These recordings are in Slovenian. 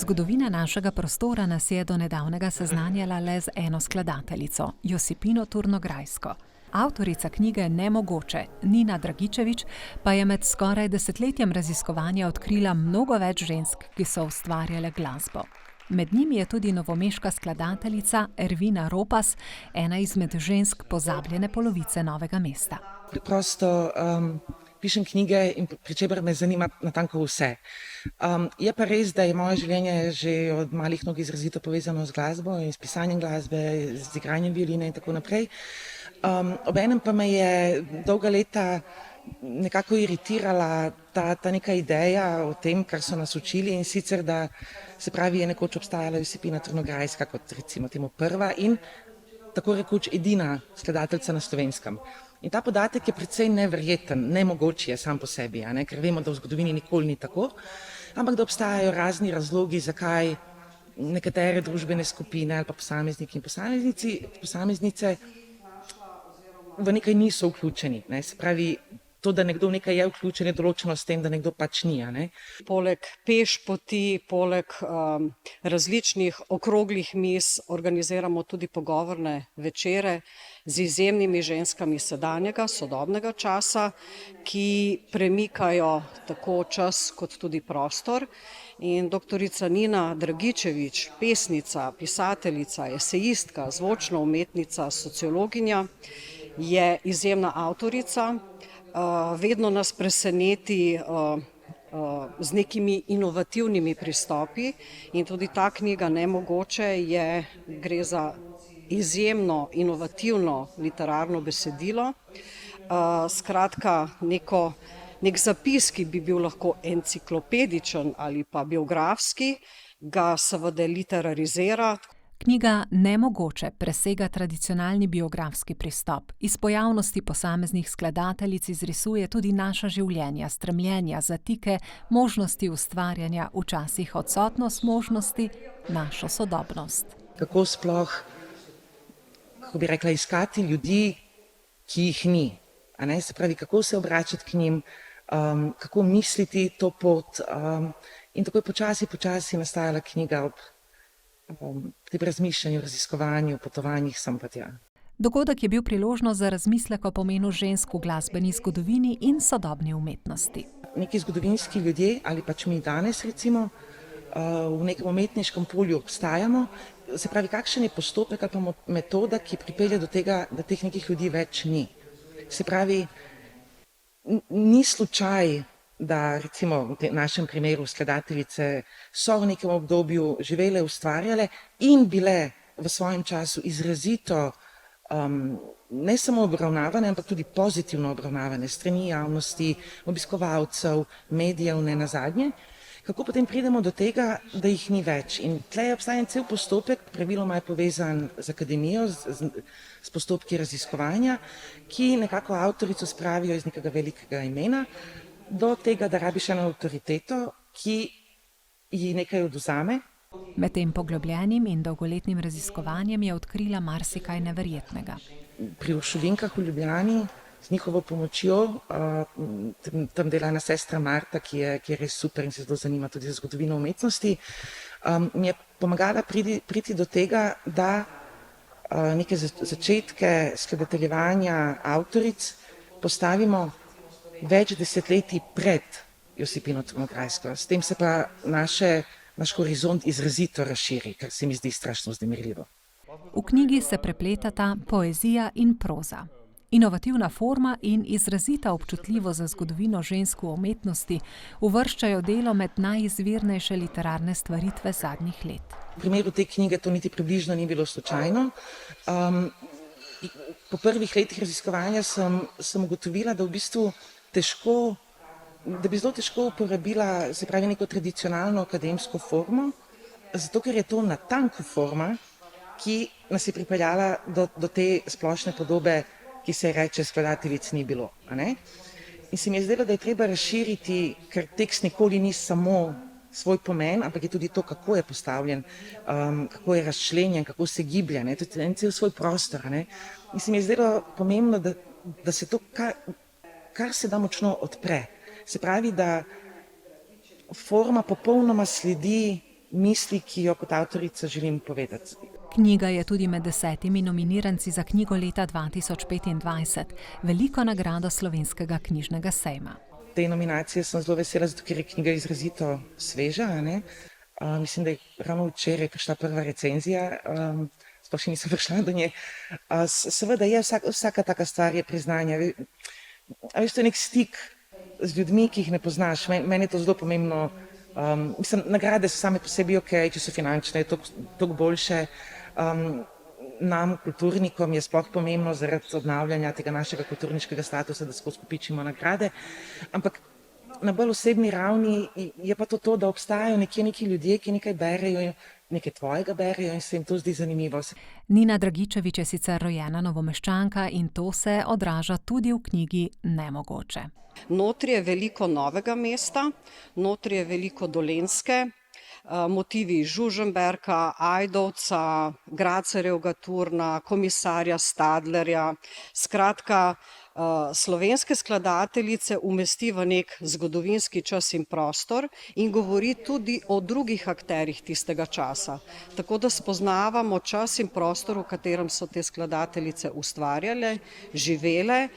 Zgodovina našega prostora nas je do nedavnega seznanjala le z eno skladateljico, Josipino Turnograjsko. Avtorica knjige Nemogoče, Nina Dragičević, pa je med skoraj desetletjem raziskovanja odkrila mnogo več žensk, ki so ustvarjale glasbo. Med njimi je tudi novomeška skladateljica Ervina Ropas, ena izmed žensk pozabljene polovice Novega mesta. Preprosto pišem knjige in pri čemer me zanima natanko vse. Je pa res, da je moje življenje že od malih nog izrazito povezano z glasbo in s pisanjem glasbe, z igranjem violine in tako naprej. Obenem pa me je dolga leta nekako iritirala ta neka ideja o tem, kar so nas učili, in sicer, da se pravi, je nekoč obstajala Josipina Turnograjska kot recimo temu prva in tako rekoč edina skladateljica na Slovenskem. In ta podatek je precej neverjeten, nemogoč je sam po sebi, ker vemo, da v zgodovini nikoli ni tako, ampak da obstajajo razni razlogi, zakaj nekatere družbene skupine ali pa posamezniki in posameznice v nekaj niso vključeni. Se pravi, to, da nekdo v nekaj je vključen, je določeno s tem, da nekdo pač ni. Poleg pešpoti, poleg različnih okroglih miz organiziramo tudi pogovorne večere z izjemnimi ženskami sedanjega, sodobnega časa, ki premikajo tako čas kot tudi prostor. In doktorica Nina Dragičević, pesnica, pisateljica, esejistka, zvočna umetnica, sociologinja, je izjemna avtorica. Vedno nas preseneti z nekimi inovativnimi pristopi in tudi ta knjiga Nemogoče gre za izjemno inovativno literarno besedilo. Skratka, nek zapis, ki bi bil lahko enciklopedičen ali pa biografski, ga seveda literarizira. Knjiga Nemogoče presega tradicionalni biografski pristop. Iz pojavnosti posameznih skladateljic izrisuje tudi naša življenja, stremljenja, zatike, možnosti ustvarjanja, včasih odsotnost možnosti, našo sodobnost. Kako sploh, kako bi rekla, iskati ljudi, ki jih ni. Se pravi, kako se obračati k njim, kako misliti to pot. In tako je počasi nastajala knjiga ob tem razmišljanju, raziskovanju, potovanjih sem pa tja. Dogodek je bil priložnost za razmislek o pomenu žensk v glasbeni zgodovini in sodobni umetnosti. Neki zgodovinski ljudje ali pač mi danes recimo v nekem umetniškem polju obstajamo, se pravi, kakšen je postopek ali pa metoda, ki pripelje do tega, da teh nekih ljudi več ni. Se pravi, ni slučaj, da recimo v našem primeru skladateljice so v nekem obdobju živele, ustvarjale in bile v svojem času izrazito ne samo obravnavane, ampak tudi pozitivno obravnavane strani javnosti, obiskovalcev, medijev, ne nazadnje. Kako potem pridemo do tega, da jih ni več? In tle obstaja cel postopek, praviloma je povezan z akademijo, s postopki raziskovanja, ki nekako avtorico spravijo iz nekega velikega imena do tega, da rabiš eno avtoriteto, ki ji nekaj odvzame. Med tem poglobljenim in dolgoletnim raziskovanjem je odkrila marsikaj neverjetnega. Pri Uršulinkah v Ljubljani z njihovo pomočjo, tam dela ena sestra Marta, ki je res super in se zelo zanima tudi za zgodovino umetnosti, mi je pomagala priti do tega, da neke začetke skladateljevanja avtoric postavimo več desetletij pred Josipino Turnograjsko. S tem se pa naš horizont izrazito razširi, kar se mi zdi strašno vznemirljivo. V knjigi se prepletata poezija in proza. Inovativna forma in izrazita občutljivost za zgodovino žensk v umetnosti uvrščajo delo med najizvirnejše literarne stvaritve zadnjih let. V primeru te knjige to niti približno ni bilo slučajno. Po prvih letih raziskovanja sem ugotovila, da v bistvu da bi zelo težko uporabila, se pravi, neko tradicionalno akademsko formo, zato ker je to natanko forma, ki nas je pripeljala do te splošne podobe, ki se reče skladateljic ni bilo. In se mi je zdelo, da je treba razširiti, ker tekst nikoli ni samo svoj pomen, ampak je tudi to, kako je postavljen, kako je razčlenjen, kako se giblje, to je en cel svoj prostor. In se mi je zdelo pomembno, da se to kar se da močno odpre. Se pravi, da forma popolnoma sledi misli, ki jo kot avtorica želim povedati. Knjiga je tudi med 10 nominiranci za knjigo leta 2025, veliko nagrado Slovenskega knjižnega sejma. Te nominacije sem zelo vesela, zato ker je knjiga izrazito sveža. Mislim, da je ravno včeraj prišla prva recenzija, sploh še nisem prišla do nje. Seveda je vsaka taka stvar je priznanje. To je nek stik z ljudmi, ki jih ne poznaš. Meni je to zelo pomembno. Nagrade so same po sebi ok, če so finančne, je toliko boljše. Nam, kulturnikom, je sploh pomembno zaradi obnavljanja tega našega kulturniškega statusa, da skozi kopičimo nagrade. Ampak na bolj osebni ravni je pa to, da obstajajo nekje neki ljudje, ki nekaj berejo, nekaj tvojega berejo in se jim to zdi zanimivo. Nina Dragičević je sicer rojena Novomeščanka in to se odraža tudi v knjigi Nemogoče. Notri je veliko Novega mesta, notri je veliko Dolenjske, motivi Žužemberka, Ajdovca, Gracerjevega Turna, komisarja Stadlerja. Skratka, slovenske skladateljice umesti v nek zgodovinski čas in prostor in govori tudi o drugih akterjih tistega časa. Tako da spoznavamo čas in prostor, v katerem so te skladateljice ustvarjale, živele.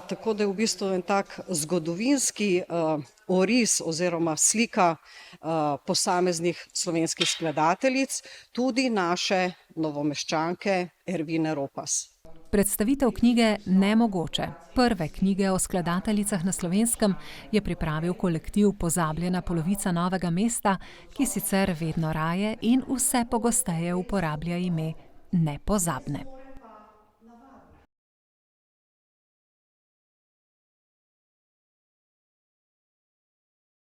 Tako da je v bistvu en tak zgodovinski oris oziroma slika posameznih slovenskih skladateljic, tudi naše Novomeščanke Ervine Ropas. Predstavitev knjige Nemogoče, prve knjige o skladateljicah na Slovenskem, je pripravil kolektiv Pozabljena polovica Novega mesta, ki sicer vedno raje in vse pogosteje uporablja ime Nepozabne.